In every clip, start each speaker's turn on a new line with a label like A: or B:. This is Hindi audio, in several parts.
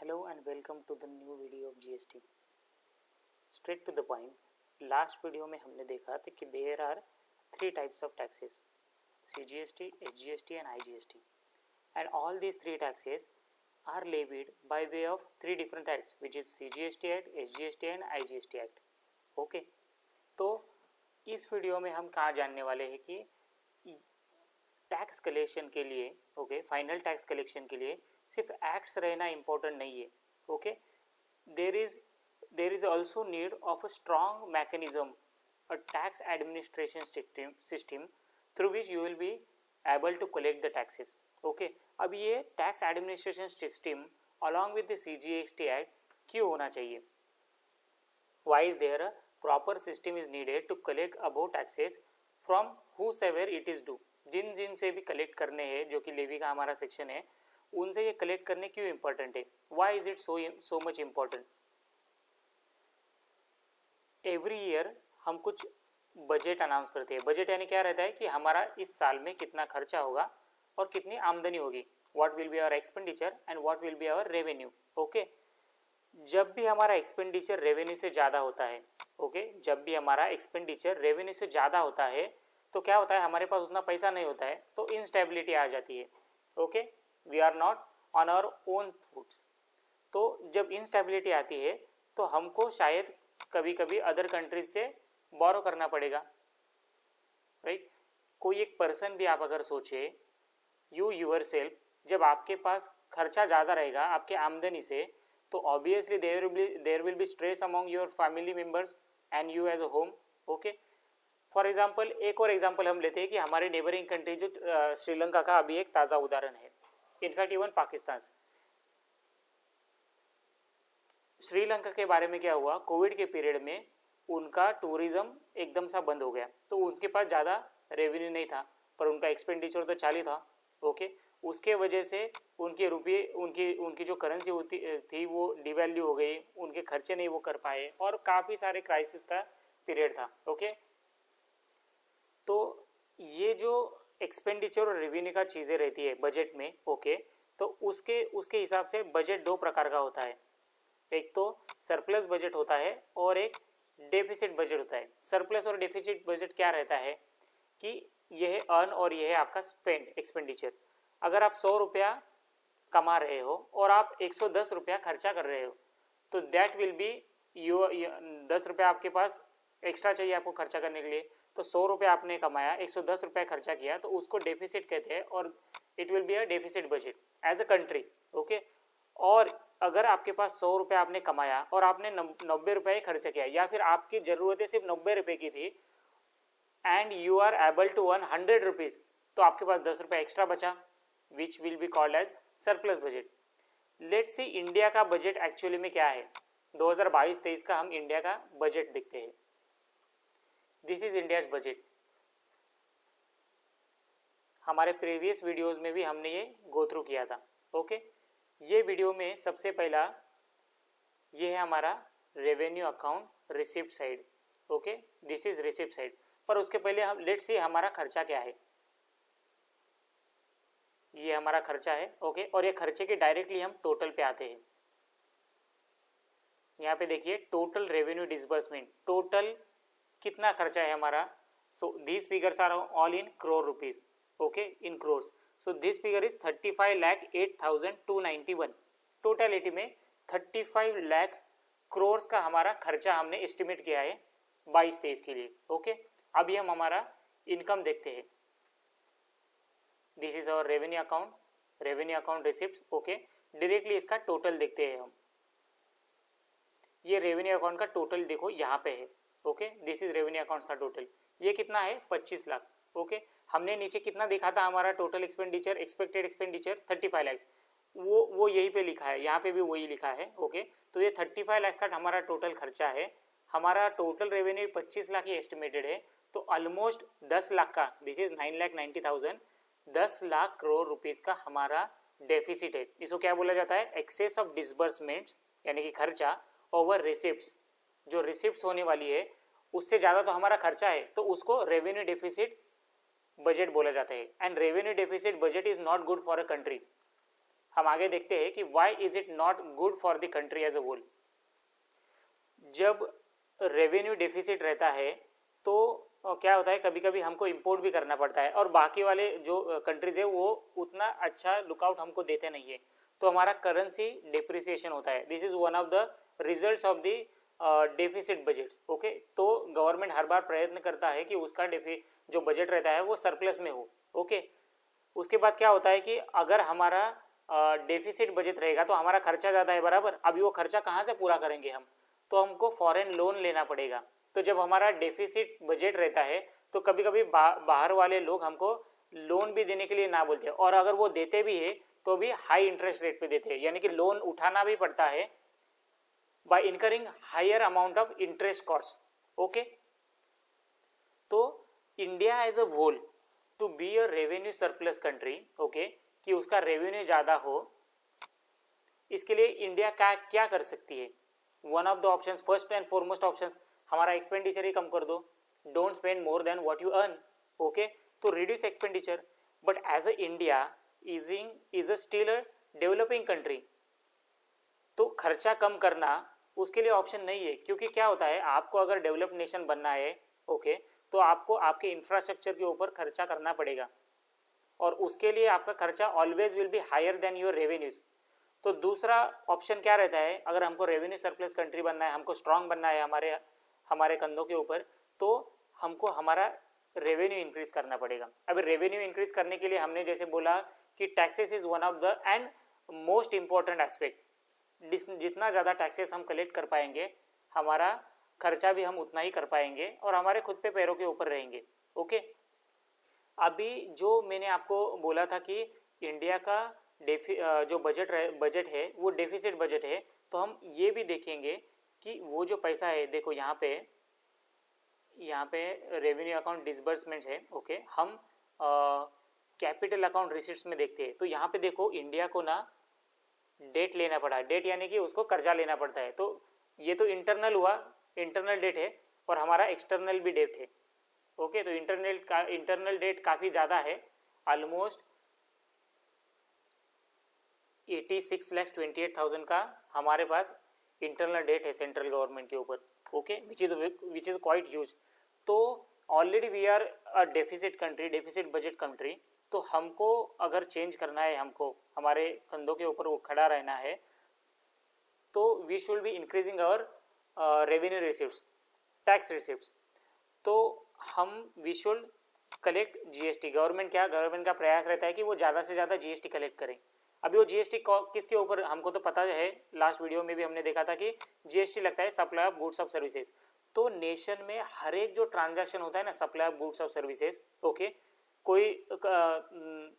A: Hello and welcome to the new video of GST. Straight to the point. Last video में हमने देखा था कि there are three types of taxes: CGST, SGST and IGST. And all these three taxes are levied by way of three different acts, which is CGST Act, SGST and IGST Act. Okay. तो इस वीडियो में हम कहाँ जानने वाले हैं कि टैक्स कलेक्शन के लिए फाइनल टैक्स कलेक्शन के लिए सिर्फ एक्ट्स रहना इम्पोर्टेंट नहीं है. Okay, there is also need of a strong mechanism, a tax administration system through which you will be able to collect the taxes. Okay, अब ये tax administration system along with the CGST act क्यों होना चाहिए? Why is there a proper system is needed to collect about taxes from whosoever it is due. जिन से भी कलेक्ट करने हैं, जो कि लेवी का हमारा सेक्शन है, उनसे ये कलेक्ट करने क्यों इंपॉर्टेंट है? Why is it so much important? Every year हम कुछ बजट अनाउंस करते हैं. बजट यानी क्या रहता है कि हमारा इस साल में कितना खर्चा होगा और कितनी आमदनी होगी. What will be our expenditure and what will be our revenue. Okay, जब भी हमारा एक्सपेंडिचर रेवेन्यू से ज़्यादा होता है, जब भी हमारा एक्सपेंडिचर रेवेन्यू से ज़्यादा होता है तो क्या होता है, हमारे पास उतना पैसा नहीं होता है, तो इनस्टेबिलिटी आ जाती है. Okay, we are not on our own foots. तो जब इनस्टेबिलिटी आती है तो हमको शायद कभी कभी अदर कंट्रीज से बोरो करना पड़ेगा. राइट? कोई एक पर्सन भी आप अगर सोचे, यू योरसेल्फ, जब आपके पास खर्चा ज़्यादा रहेगा आपके आमदनी से, तो obviously there will be stress among your family members and you as a home. Okay, for example एक और एग्जाम्पल हम लेते हैं कि हमारे नेबरिंग कंट्री जो श्रीलंका का अभी एक ताज़ा उदाहरण है, इनफैक्ट इवन पाकिस्तान. श्रीलंका के बारे में क्या हुआ, कोविड के पीरियड में उनका टूरिज्म एकदम सा बंद हो गया, तो उनके पास ज़्यादा रेवेन्यू नहीं था पर उनका एक्सपेंडिचर तो चालू था. ओके, उसके वजह से उनके रुपये उनकी जो करेंसी होती थी वो डिवैल्यू हो गई, उनके खर्चे नहीं वो कर पाए और काफ़ी सारे क्राइसिस का पीरियड था. ओके, तो ये जो एक्सपेंडिचर और रेवेन्यू का चीज़ें रहती है बजट में, ओके, तो उसके हिसाब से बजट दो प्रकार का होता है. एक तो सरप्लस बजट होता है और एक डेफिसिट बजट होता है. सरप्लस और डेफिसिट बजट क्या रहता है कि यह अर्न और यह है आपका स्पेंड एक्सपेंडिचर. अगर आप 100 रुपया कमा रहे हो और आप 110 रुपया खर्चा कर रहे हो, तो दैट विल बी 10 रुपया आपके पास एक्स्ट्रा चाहिए आपको खर्चा करने के लिए, तो 100 रुपया आपने कमाया, 110 रुपया खर्चा किया, तो उसको डेफिसिट कहते हैं और it will be a deficit budget as a country. Okay, और अगर आपके पास 100 रुपया आपने कमाया और आपने 90 रुपये खर्चा किया, या फिर आपकी ज़रूरतें सिर्फ 90 रुपये की थी and you are able to earn 100 rupees, तो आपके पास 10 रुपये एक्स्ट्रा बचा, which will be called as surplus budget. Let's see India का बजट एक्चुअली में क्या है. 2022-23 का हम इंडिया का बजट देखते हैं. This is India's budget. हमारे प्रीवियस वीडियोस में भी हमने ये गो थ्रू किया था. ओके, ये वीडियो में सबसे पहला ये है हमारा revenue account receipt side. Okay, this is receipt side. पर उसके पहले हम लेट्स सी हमारा खर्चा क्या है. ये हमारा खर्चा है. ओके, और ये खर्चे के डायरेक्टली हम टोटल पे आते हैं. यहाँ पे देखिए टोटल रेवेन्यू डिसबर्समेंट, टोटल कितना खर्चा है हमारा. So these figures are all in crore rupees. Okay, in crores. So this figure is 35,08,291. Totality में 35 लाख करोड़ का हमारा खर्चा हमने एस्टिमेट किया है 22-23 के लिए. ओके, अभी हम हमारा इनकम देखते हैं. This is our revenue account receipt. Okay, directly इसका टोटल देखते हैं हम. ये रेवेन्यू अकाउंट का टोटल देखो यहाँ पे है. Okay, this is revenue accounts का टोटल. ये कितना है? 25 लाख. ओके, हमने नीचे कितना देखा था हमारा total expenditure, expected expenditure 35 lakh. वो यहीं पे लिखा है, यहाँ पे भी वही लिखा है. ओके, तो ये 35 लाख का हमारा टोटल खर्चा है. हमारा टोटल रेवेन्यू 25 लाख ही एस्टिमेटेड है, तो ऑलमोस्ट 10 लाख का, this is 9,90,000, 10 lakh crore rupees का हमारा डेफिसिट है. इसको क्या बोला जाता है? एक्सेस ऑफ डिसबर्समेंट्स, यानी कि खर्चा ओवर रिसिप्ट्स. जो रिसिप्ट्स होने वाली है उससे ज़्यादा तो हमारा खर्चा है, तो उसको रेवेन्यू डेफिसिट बजट बोला जाता है. And revenue deficit budget is not good for a country. हम आगे देखते हैं कि why is it not good for the country as a whole. जब रेवेन्यू डेफिसिट रहता है तो क्या होता है, कभी कभी हमको इंपोर्ट भी करना पड़ता है और बाकी वाले जो कंट्रीज है वो उतना अच्छा लुकआउट हमको देते नहीं है, तो हमारा करेंसी डिप्रिसिएशन होता है। This is one of the results of the deficit budgets. Okay, तो गवर्नमेंट हर बार प्रयत्न करता है कि उसका जो बजट रहता है वो सरप्लस में हो। ओके, उसके बाद क्या होता है कि अगर हमारा डेफिसिट बजट रहेगा तो हमारा खर्चा ज़्यादा है, बराबर। अभी वो खर्चा कहाँ से पूरा करेंगे हम, तो हमको फॉरेन लोन लेना पड़ेगा। तो जब हमारा डेफिसिट बजट रहता है तो कभी कभी बाहर वाले लोग हमको लोन भी देने के लिए ना बोलते हैं, और अगर वो देते भी है तो भी हाई इंटरेस्ट रेट पे देते हैं, यानी कि लोन उठाना भी पड़ता है by incurring higher amount of interest cost. Okay, तो India as a whole to be a revenue surplus country, okay, कि उसका रेवेन्यू ज्यादा हो, इसके लिए इंडिया क्या कर सकती है। One of the options, first and foremost options, हमारा एक्सपेंडिचर ही कम कर दो। Don't spend more than what you earn. Okay, तो reduce expenditure. But as a India is a still a developing country, तो खर्चा कम करना उसके लिए ऑप्शन नहीं है, क्योंकि क्या होता है, आपको अगर डेवलप्ड नेशन बनना है, ओके, तो आपको आपके इंफ्रास्ट्रक्चर के ऊपर खर्चा करना पड़ेगा, और उसके लिए आपका खर्चा always will be higher than your revenues. तो दूसरा ऑप्शन क्या रहता है, अगर हमको रेवेन्यू सरप्लस कंट्री बनना है, हमको स्ट्रांग बनना है हमारे कंधों के ऊपर, तो हमको हमारा रेवेन्यू इंक्रीज करना पड़ेगा। अभी रेवेन्यू इंक्रीज करने के लिए हमने जैसे बोला कि taxes is one of the end most important aspect. जितना ज़्यादा टैक्सेस हम कलेक्ट कर पाएंगे, हमारा खर्चा भी हम उतना ही कर पाएंगे और हमारे खुद पे पैरों के ऊपर रहेंगे। ओके, अभी जो मैंने आपको बोला था कि इंडिया का जो बजट है वो डेफिसिट बजट है, तो हम ये भी देखेंगे कि वो जो पैसा है, देखो यहाँ पे रेवेन्यू अकाउंट डिसबर्समेंट्स है। ओके, हम कैपिटल अकाउंट रिसीट्स में देखते हैं, तो यहाँ पे देखो इंडिया को ना डेट लेना पड़ा। डेट यानी कि उसको कर्जा लेना पड़ता है, तो ये तो इंटरनल हुआ, इंटरनल डेट है, और हमारा एक्सटर्नल भी डेट है। ओके, तो इंटरनल डेट काफ़ी ज़्यादा है, ऑलमोस्ट 86,28,000 का हमारे पास इंटरनल डेट है सेंट्रल गवर्नमेंट के ऊपर। Okay, which is quite huge. तो already we are a deficit country, deficit budget country, तो हमको अगर चेंज करना है, हमको हमारे कंधों के ऊपर वो खड़ा रहना है, तो we should be increasing our revenue receipts, tax receipts. तो we should collect GST. Government का प्रयास रहता है कि वो ज़्यादा से ज़्यादा जीएसटी कलेक्ट करें। अभी वो जीएसटी किसके ऊपर, हमको तो पता है, लास्ट वीडियो में भी हमने देखा था कि जीएसटी लगता है supply of goods of services. तो नेशन में हर एक जो ट्रांजैक्शन होता है ना, supply of goods of services, okay,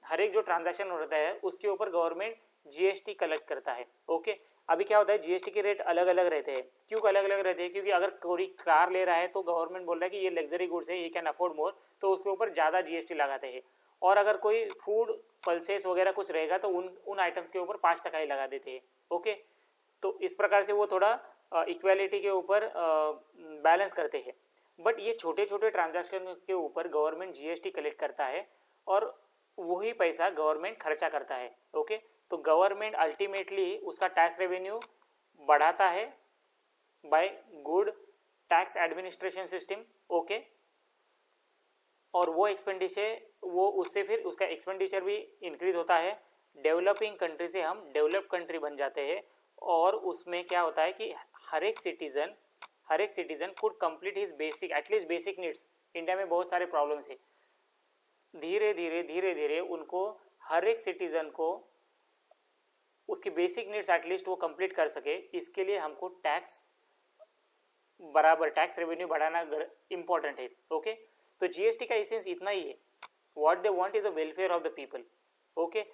A: हर एक जो ट्रांजैक्शन होता है उसके ऊपर गवर्नमेंट जीएसटी कलेक्ट करता है। ओके, अभी क्या होता है, जीएसटी के रेट अलग अलग रहते हैं। क्यों अलग अलग रहते हैं? क्योंकि अगर कोई कार ले रहा है तो गवर्नमेंट बोल रहा है कि ये लग्जरी गुड्स है, ये कैन अफोर्ड मोर, तो उसके ऊपर ज़्यादा जीएसटी लगाते हैं। और अगर कोई फूड पल्सेस वगैरह कुछ रहेगा तो उन आइटम्स के ऊपर 5% ही लगा देते हैं। ओके, तो इस प्रकार से वो थोड़ा इक्वालिटी के ऊपर बैलेंस करते हैं। बट ये छोटे छोटे ट्रांजैक्शन के ऊपर गवर्नमेंट जीएसटी कलेक्ट करता है और वही पैसा गवर्नमेंट खर्चा करता है। ओके, तो गवर्नमेंट अल्टीमेटली उसका टैक्स रेवेन्यू बढ़ाता है by good tax administration system. Okay, और वो एक्सपेंडिचर उससे फिर उसका एक्सपेंडिचर भी इंक्रीज होता है। डेवलपिंग कंट्री से हम डेवलप्ड कंट्री बन जाते हैं, और उसमें क्या होता है कि हर एक citizen could complete his basic, at least basic needs. India में बहुत सारे प्रॉब्लम्स है, धीरे धीरे उनको हर एक सिटीजन को उसकी बेसिक नीड्स एटलीस्ट वो कंप्लीट कर सके। इसके लिए हमको टैक्स रेवेन्यू बढ़ाना इंपॉर्टेंट है। ओके, तो जीएसटी का एसेंस इतना ही है, what they want is the welfare of the people. Okay,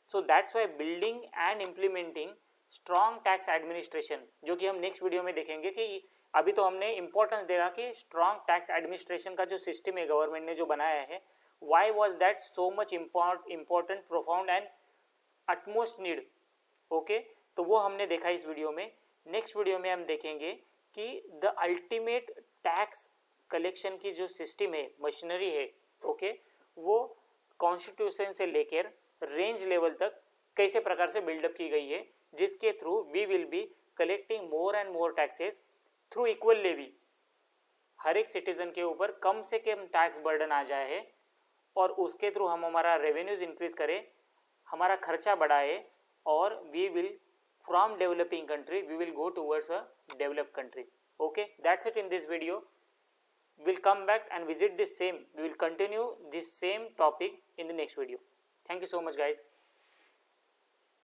A: so that's why building and implementing strong tax administration, जो कि हम नेक्स्ट वीडियो में देखेंगे कि अभी तो हमने इंपॉर्टेंस देखा कि स्ट्रॉन्ग टैक्स एडमिनिस्ट्रेशन का जो सिस्टम है गवर्नमेंट ने जो बनाया है, why was that so much important, profound and utmost need. Okay, तो वो हमने देखा इस वीडियो में। नेक्स्ट वीडियो में हम देखेंगे कि द अल्टीमेट टैक्स कलेक्शन की जो सिस्टम है, मशीनरी है, ओके, वो कॉन्स्टिट्यूशन से लेकर रेंज लेवल तक कैसे प्रकार से बिल्डअप की गई है, जिसके through we will be collecting more and more taxes through equal levy. हर एक सिटीजन के ऊपर कम से कम टैक्स बर्डन आ जाए है और उसके थ्रू हम हमारा रेवेन्यूज इंक्रीज करें, हमारा खर्चा बढ़ाए और we will from developing country we will go towards a developed country. Okay, that's it in this video. We'll come back and visit this same, we will continue this same topic in the next video. Thank you so much guys.